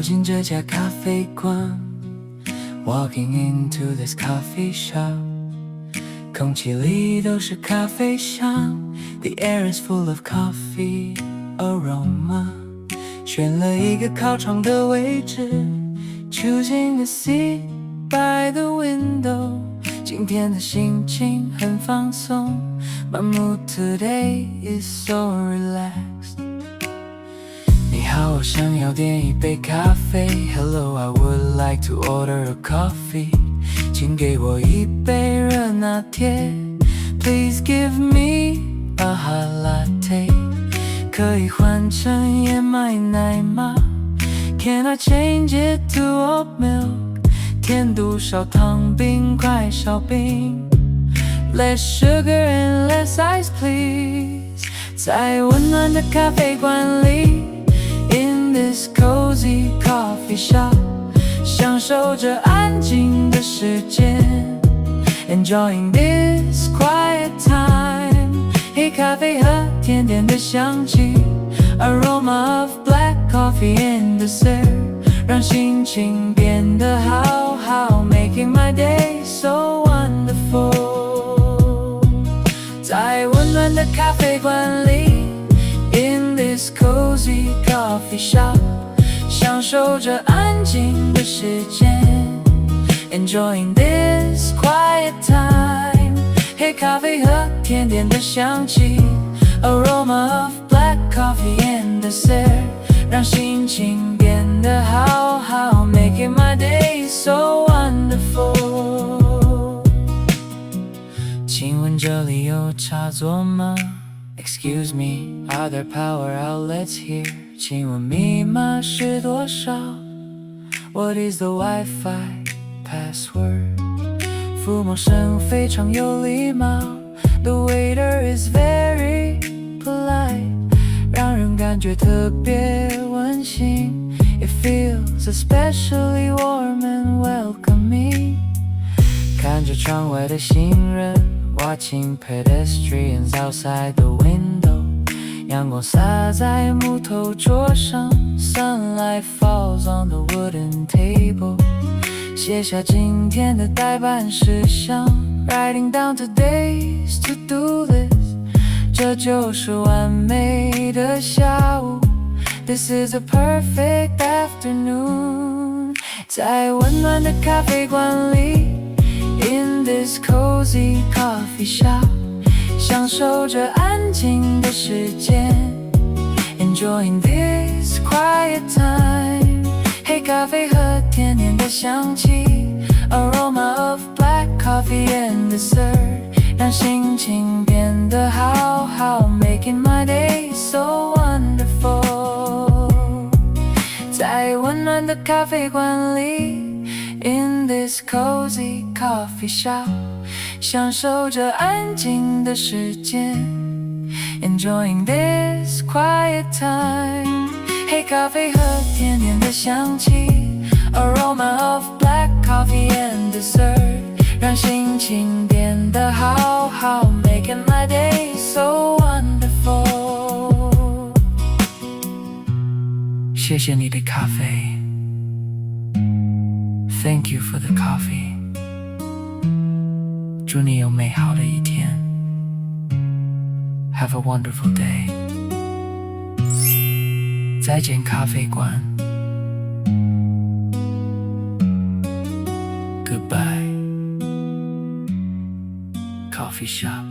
进这家咖啡馆 Walking into this coffee shop 空气里都是咖啡香 The air is full of coffee aroma 选了一个靠窗的位置 Choosing a seat by the window 今天的心情很放松 My mood today is so relaxed 你好，我想要点一杯咖啡 Hello, I would like to order a coffee 请给我一杯热拿铁 Please give me a hot latte 可以换成燕麦奶吗 Can I change it to oat milk 甜度少糖冰块少冰 Less sugar and less ice please 在温暖的咖啡馆里 In this cozy coffee shop 享受着安静的时间 Enjoying this quiet time 黑咖啡和甜点的香气 Aroma of black coffee and dessert 让心情变得好好 Making my day so wonderful 在温暖的咖啡馆里 In this cozy coffee shop 享受着安静的时间 Enjoying this quiet time 黑咖啡和甜点的香气 Aroma of black coffee and dessert 让心情变得好好 Making my day so wonderful 请问这里有插座吗 Excuse me, are there power outlets here 请问密码是多少 What is the Wi-Fi password 服务生非常有礼貌 The waiter is very polite 让人感觉特别温馨 It feels especially warm and welcoming 看着窗外的行人 Watching pedestrians outside the window 阳光洒在木头桌上 Sunlight falls on the wooden table 写下今天的待办事项 Writing down today's to-do list 这就是完美的下午 This is a perfect afternoon 在温暖的咖啡馆里 In this cozy coffee shop 享受着安静的时间 Enjoying this quiet time 黑咖啡和甜点的香气 Aroma of black coffee and dessert 让心情变得好好 Making my day so wonderful 在温暖的咖啡馆里 In this cozy coffee shop 享受着安静的时间 Enjoying this quiet time 黑咖啡和甜点的香气 Aroma of black coffee and dessert 让心情变得好好 Making my day so wonderful 谢谢你的咖啡 Thank you for the coffee 祝你有美好的一天 Have a wonderful day 再见咖啡馆 Goodbye Coffee shop